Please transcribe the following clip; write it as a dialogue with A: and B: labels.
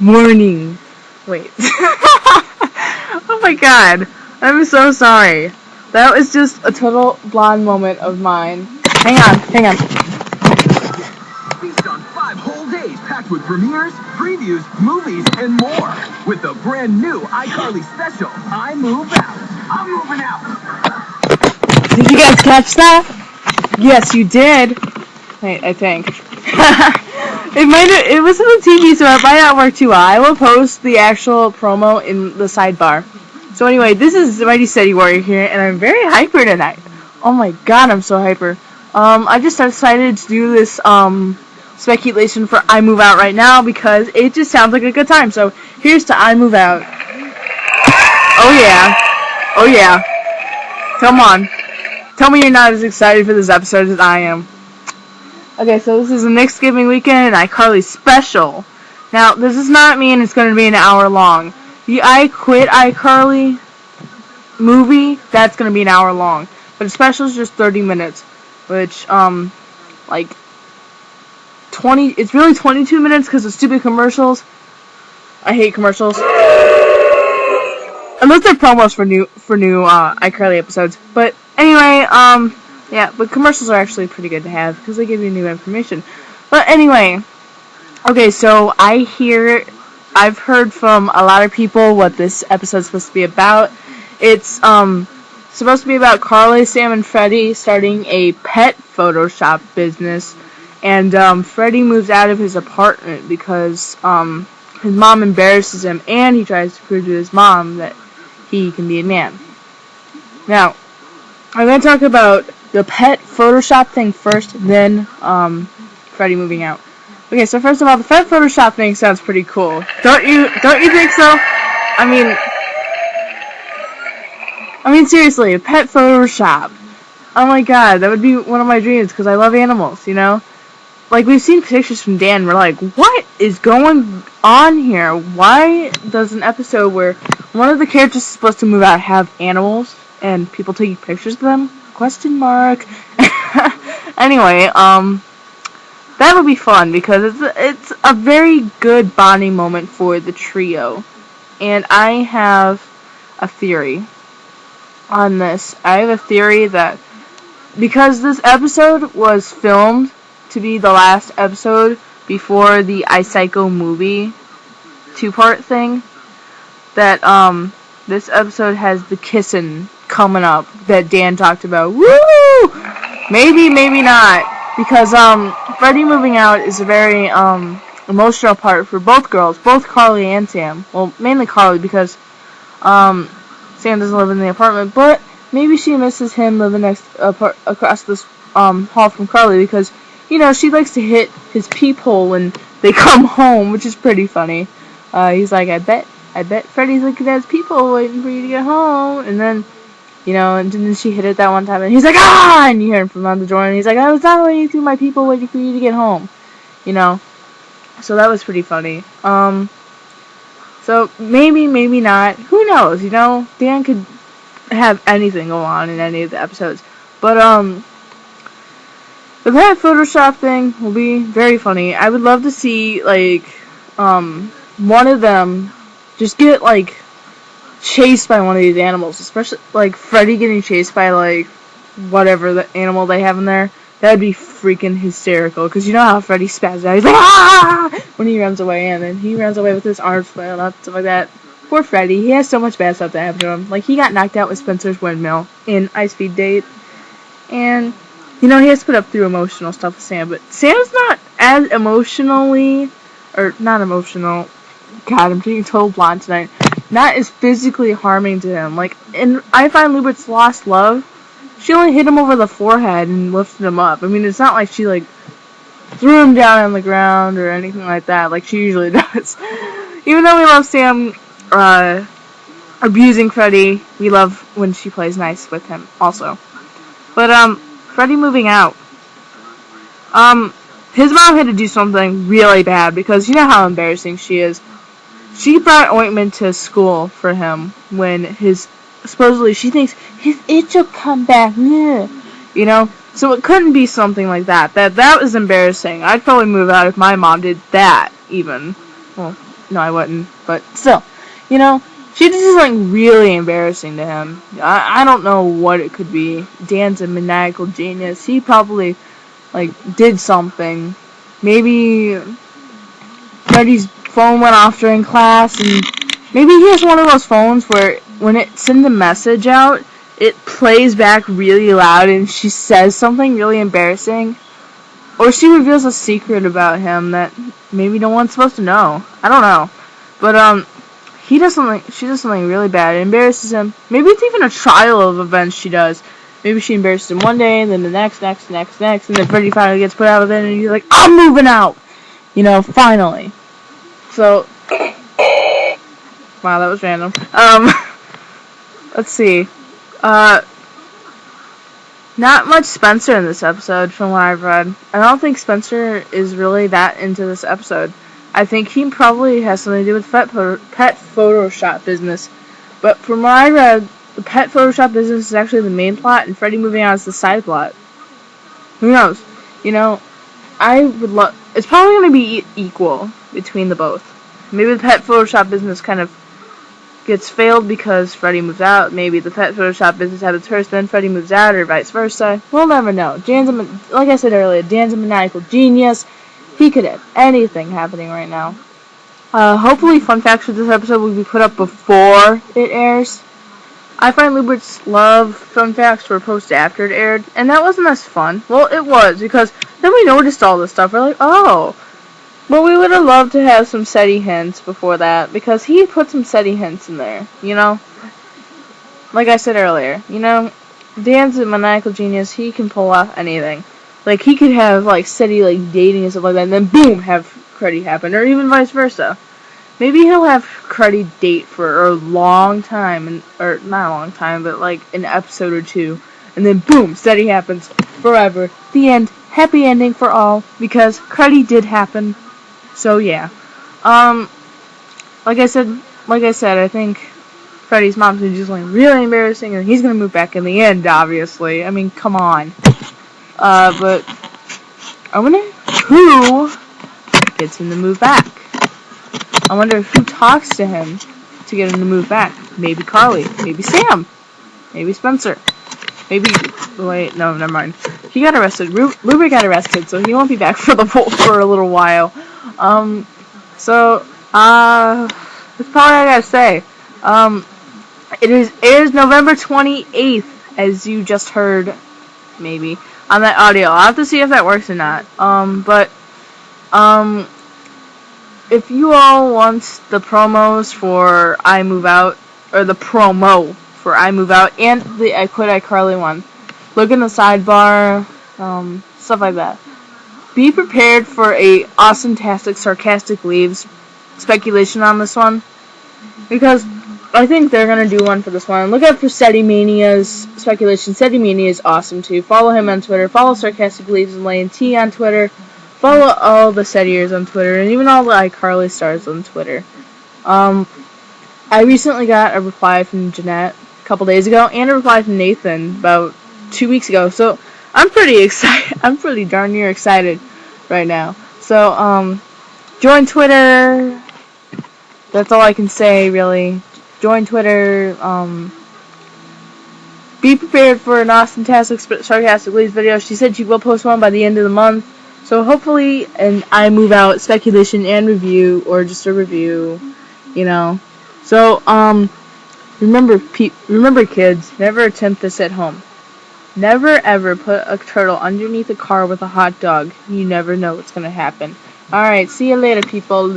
A: Morning. Wait. Oh my god. I'm so sorry. That was just a total blonde moment of mine. Hang on.
B: Feast on 5 whole days packed with premieres, previews, movies, and more. With the brand new iCarly special, iMove Out. I'm moving out.
A: Did you guys catch that? Yes, you did. Wait, I think. It was on the TV, so it might not work too well. I will post the actual promo in the sidebar. So anyway, this is MightySeddieWarrior here, and I'm very hyper tonight. Oh my god, I'm so hyper. I just decided to do this speculation for iMove Out right now because it just sounds like a good time. So here's to iMove Out. Oh yeah. Come on. Tell me you're not as excited for this episode as I am. Okay, so this is a Thanksgiving weekend and iCarly special. Now, this does not mean it's going to be an hour long. The I Quit iCarly movie, that's going to be an hour long. But the special is just 30 minutes, which, it's really 22 minutes because of stupid commercials. I hate commercials. Unless they're promos for new iCarly episodes. But anyway, yeah, but commercials are actually pretty good to have because they give you new information. But anyway, okay, so I've heard from a lot of people what this episode's supposed to be about. It's supposed to be about Carly, Sam, and Freddie starting a pet Photoshop business, and Freddie moves out of his apartment because his mom embarrasses him, and he tries to prove to his mom that he can be a man. Now, I'm going to talk about the pet Photoshop thing first, then Freddie moving out. Okay, so first of all, the pet Photoshop thing sounds pretty cool. Don't you think so? I mean seriously, a pet Photoshop. Oh my god, that would be one of my dreams because I love animals, you know? Like, we've seen pictures from Dan, we're like, what is going on here? Why does an episode where one of the characters is supposed to move out have animals and people taking pictures of them? Question mark. Anyway, that would be fun because it's a very good bonding moment for the trio. And I have a theory on this. I have a theory that because this episode was filmed to be the last episode before the iPsycho movie 2-part thing, that this episode has the kissing coming up that Dan talked about. Woo! Maybe not, because Freddie moving out is a very emotional part for both girls, both Carly and Sam. Well, mainly Carly because Sam doesn't live in the apartment, but maybe she misses him living across this hall from Carly because, you know, she likes to hit his peephole when they come home, which is pretty funny. He's like, I bet Freddie's looking at his peephole waiting for you to get home. And then, you know, and then she hit it that one time, and he's like, ah! And you hear him from out the door, and he's like, I was not waiting through my peephole waiting for you to get home. You know? So that was pretty funny. So maybe not. Who knows, you know? Dan could have anything go on in any of the episodes. But, the pet Photoshop thing will be very funny. I would love to see, like, one of them just get, like, chased by one of these animals. Especially, like, Freddie getting chased by, like, whatever the animal they have in there. That would be freaking hysterical. Because you know how Freddie spazzes out. He's like, ah! When he runs away. And then he runs away with his arms flailing up, stuff like that. Poor Freddie. He has so much bad stuff that happened to him. Like, he got knocked out with Spencer's windmill in Ice Speed Date. And, you know, he has to put up through emotional stuff with Sam. But Sam's not as emotionally, or not emotional. God, I'm being total blonde tonight. Not as physically harming to him. Like, in I Find Lubert's Lost Love, she only hit him over the forehead and lifted him up. I mean, it's not like she, like, threw him down on the ground or anything like that, like she usually does. Even though we love Sam abusing Freddie, we love when she plays nice with him also. But, Freddie moving out. His mom had to do something really bad because you know how embarrassing she is. She brought ointment to school for him when supposedly she thinks his itch will come back. You know? So it couldn't be something like that. That was embarrassing. I'd probably move out if my mom did that, even. Well, No, I wouldn't. But still, you know, she did something really embarrassing to him. I don't know what it could be. Dan's a maniacal genius. He probably, like, did something. Maybe Freddy's phone went off during class, and maybe he has one of those phones where when it sends a message out, it plays back really loud and she says something really embarrassing. Or she reveals a secret about him that maybe no one's supposed to know. I don't know. But, she does something really bad. It embarrasses him. Maybe it's even a trial of events she does. Maybe she embarrasses him one day, and then the next, and then Freddy finally gets put out of it, and he's like, I'm moving out! You know, finally. So, wow, that was random. Let's see. Not much Spencer in this episode, from what I've read. I don't think Spencer is really that into this episode. I think he probably has something to do with pet Photoshop business. But from what I read, the pet Photoshop business is actually the main plot, and Freddy moving out is the side plot. Who knows? You know, I would love... It's probably going to be equal between the both. Maybe the pet Photoshop business kind of gets failed because Freddy moves out. Maybe the pet Photoshop business happens first, then Freddy moves out, or vice versa. We'll never know. Like I said earlier, Dan's a maniacal genius. He could have anything happening right now. Hopefully fun facts for this episode will be put up before it airs. I find Luberts love fun facts for post after it aired, and that wasn't as fun. Well, it was, because then we noticed all this stuff. We're like, oh. But we would have loved to have some SETI hints before that, because he put some SETI hints in there, you know? Like I said earlier, you know, Dan's a maniacal genius. He can pull off anything. Like, he could have, like, SETI, like, dating and stuff like that, and then boom, have Cruddy happen, or even vice versa. Maybe he'll have Cruddy date for a long time, or not a long time, but, like, an episode or two, and then boom, SETI happens forever. The end. Happy ending for all, because Cruddy did happen. So yeah, like I said, I think Freddy's mom's gonna do something really embarrassing, and he's gonna move back in the end. Obviously, I mean, come on. But I wonder who gets him to move back. I wonder who talks to him to get him to move back. Maybe Carly, maybe Sam, maybe Spencer, maybe. Wait, no, never mind. He got arrested. Ruby got arrested, so he won't be back for a little while. That's probably all I gotta say. It is November 28th, as you just heard, maybe, on that audio. I'll have to see if that works or not. If you all want the promos for I Move Out, or the promo for I Move Out, and the I Quit iCarly one, look in the sidebar, stuff like that. Be prepared for a awesome-tastic, sarcastic leaves speculation on this one, because I think they're gonna do one for this one. Look out for SETI Mania's speculation. SETI Mania is awesome too. Follow him on Twitter. Follow Sarcastic Leaves and Lane T on Twitter. Follow all the SETIers on Twitter, and even all the iCarly stars on Twitter. I recently got a reply from Jeanette a couple days ago, and a reply from Nathan about 2 weeks ago. So I'm pretty excited. I'm pretty darn near excited right now. So, join Twitter. That's all I can say, really. Join Twitter. Be prepared for an awesome-tastic, sarcastic Leaves video. She said she will post one by the end of the month. So hopefully, an I Move Out speculation and review, or just a review, you know. So, remember kids, never attempt this at home. Never ever put a turtle underneath a car with a hot dog. You never know what's gonna happen. Alright, see you later, people.